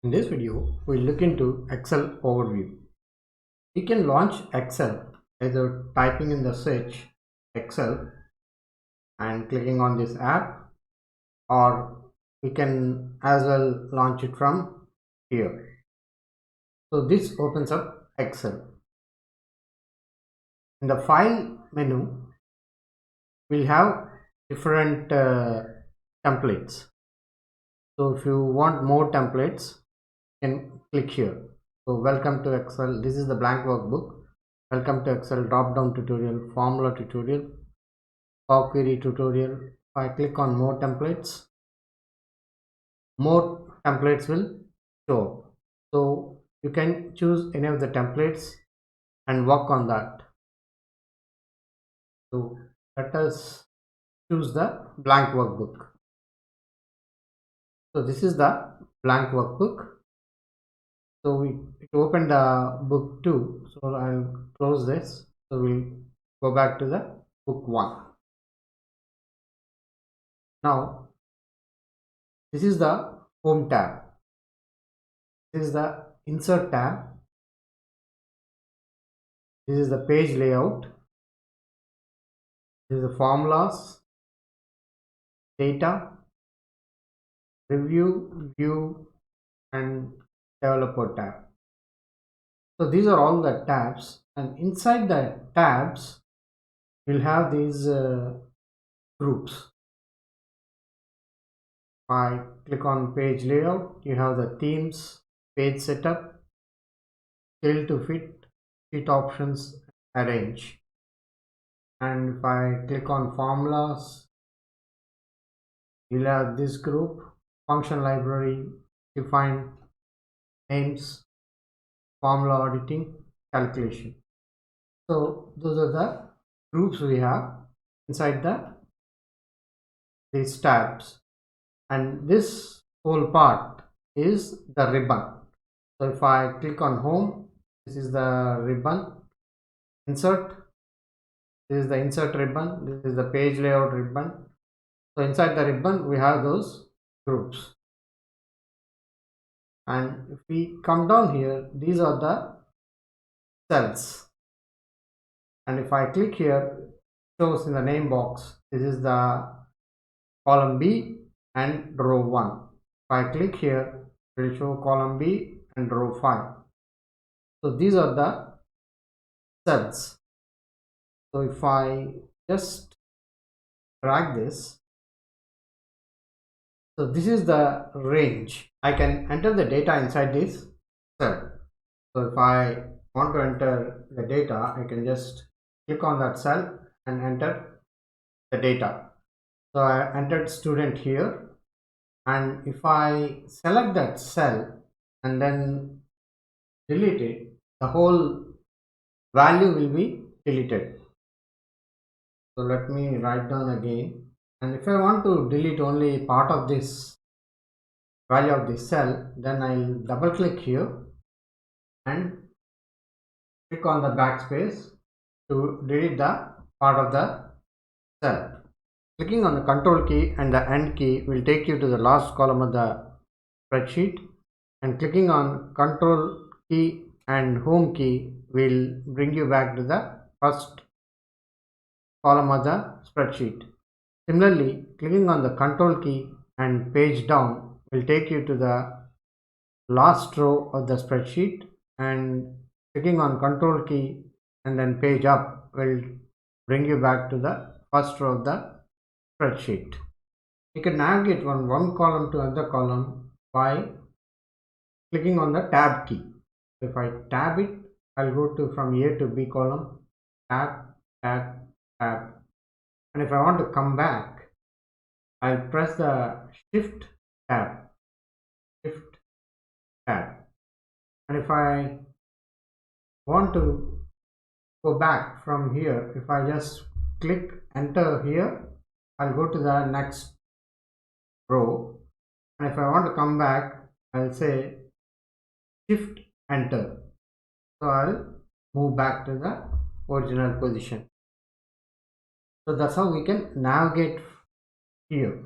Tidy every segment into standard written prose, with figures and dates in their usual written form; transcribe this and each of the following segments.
In this video, we'll look into Excel overview. We can launch Excel either typing in the search Excel and clicking on this app, or we can as well launch it from here. So this opens up Excel. In the file menu, we'll have different templates. So if you want more templates, you can click here. So welcome to Excel. This is the blank workbook. Welcome to Excel drop down tutorial, formula tutorial, Power Query tutorial. If I click on more templates will show up. So you can choose any of the templates and work on that. So let us choose the blank workbook. So this is the blank workbook. So it opened the book 2, so I'll close this. So we'll go back to the book 1. Now this is the home tab, this is the insert tab, this is the page layout, this is the formulas, data, review, view, and developer tab. So these are all the tabs, and inside the tabs we'll have these groups. If I click on page layout, you have the themes, page setup, scale to fit, sheet options, arrange. And if I click on formulas, you'll have this group, function library, define, names, formula auditing, calculation. So those are the groups we have inside these tabs, and this whole part is the ribbon. So if I click on home, this is the ribbon. Insert, this is the insert ribbon, this is the page layout ribbon. So inside the ribbon we have those groups, and if we come down here, these are the cells, and if I click here, it shows in the name box, this is the column B and row 1. If I click here, it will show column B and row 5. So these are the cells. So if I just drag this, so this is the range. I can enter the data inside this cell. So if I want to enter the data, I can just click on that cell and enter the data. So I entered student here, and if I select that cell and then delete it, the whole value will be deleted. So let me write down again, and if I want to delete only part of this value of this cell, then I'll double click here and click on the backspace to delete the part of the cell. Clicking on the control key and the end key will take you to the last column of the spreadsheet, and clicking on control key and home key will bring you back to the first column of the spreadsheet. Similarly, clicking on the control key and page down will take you to the last row of the spreadsheet, and clicking on control key and then page up will bring you back to the first row of the spreadsheet. You can navigate from one column to another column by clicking on the tab key. If I tab it, I'll go to from A to B column, tab, tab, tab. And if I want to come back, I'll press the shift tab, shift tab. And if I want to go back from here, if I just click enter here, I'll go to the next row, and if I want to come back, I'll say shift enter. So I'll move back to the original position. So that's how we can navigate here.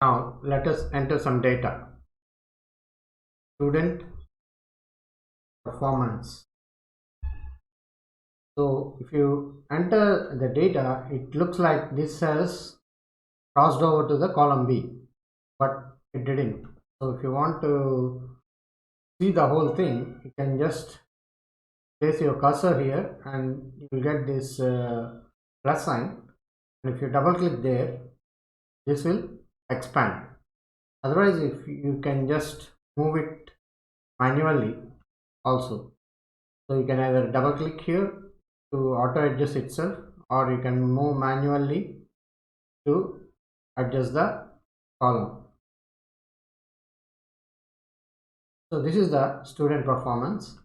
Now let us enter some data. student performance. So if you enter the data, it looks like this has crossed over to the column B, but it didn't. So if you want to see the whole thing, you can just place your cursor here and you will get this plus sign, and if you double click there, this will expand. Otherwise, if you can just move it manually also, so you can either double click here to auto adjust itself, or you can move manually to adjust the column. So this is the student performance.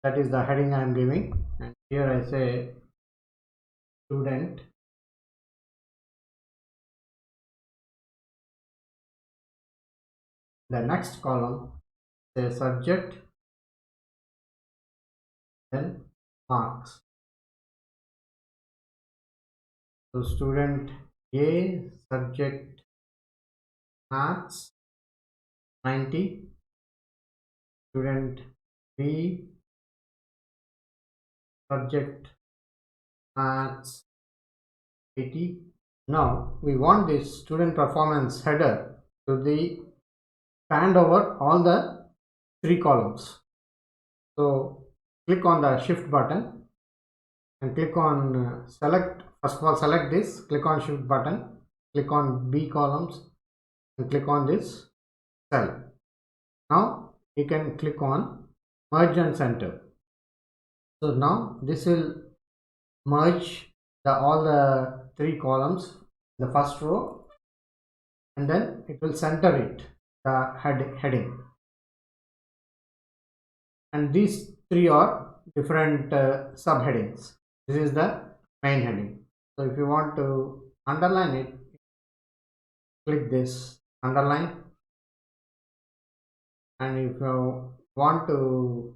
That is the heading I am giving, and here I say student the next column, say subject, then marks. So student A, subject maths 90, student B, subject maths 80. Now we want this student performance header to be spanned over all the three columns. So click on the shift button and click on select. First of all, select this, click on shift button, click on B columns and click on this cell. Now you can click on merge and center. So now this will merge all the three columns in the first row, and then it will center it, the heading, and these three are different subheadings. This is the main heading. So if you want to underline it, click this underline, and if you want to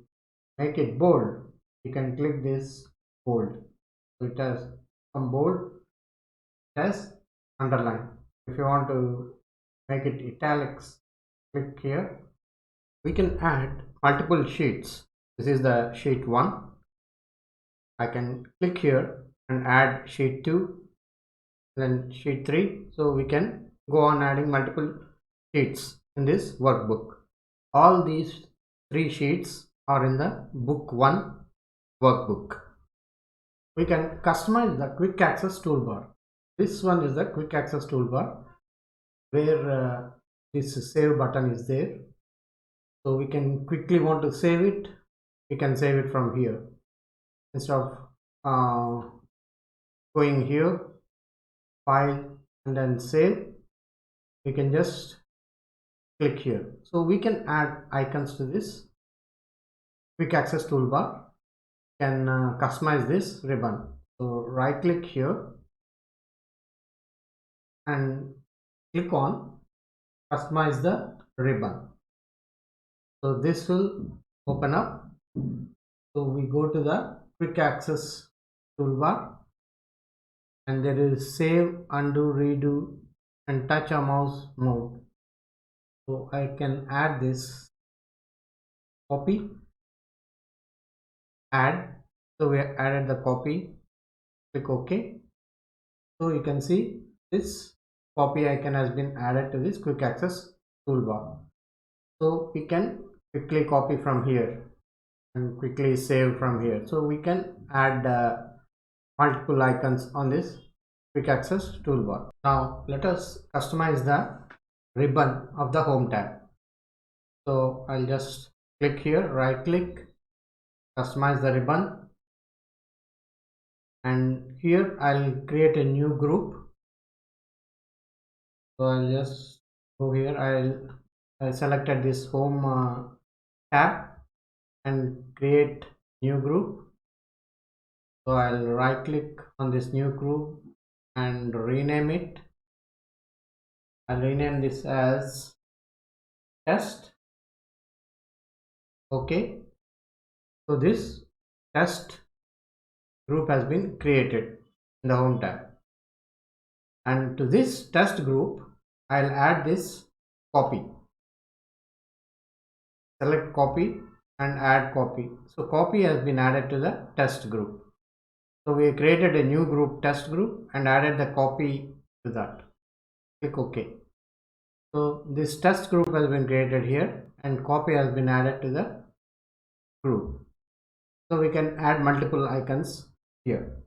make it bold, you can click this bold. So it has some bold, it has underline. If you want to make it italics, click here. We can add multiple sheets. This is the sheet 1. I can click here and add sheet 2, then sheet 3. So we can go on adding multiple sheets in this workbook. All these 3 sheets are in the book 1 workbook. We can customize the quick access toolbar. This one is the quick access toolbar, where this save button is there. So we can quickly want to save it, we can save it from here. Instead of going here, file, and then save, we can just click here. So we can add icons to this quick access toolbar. Can customize this ribbon. So right click here and click on customize the ribbon. So this will open up. So we go to the quick access toolbar, and there is save, undo, redo, and touch a mouse mode. So I can add this, copy, add. So we added the copy, click OK. So you can see this copy icon has been added to this quick access toolbar. So we can quickly copy from here and quickly save from here. So we can add multiple icons on this quick access toolbar. Now let us customize the ribbon of the home tab. So I'll just click here, right click, customize the ribbon, and here I'll create a new group. So I'll just go here, I selected this home tab and create new group. So I'll right click on this new group and rename it. I'll rename this as test. Okay, so this test group has been created in the home tab, and to this test group I'll add this copy. select copy and add copy. So copy has been added to the test group. So we created a new group, test group, and added the copy to that. Click OK. So this test group has been created here and copy has been added to the group. So we can add multiple icons here.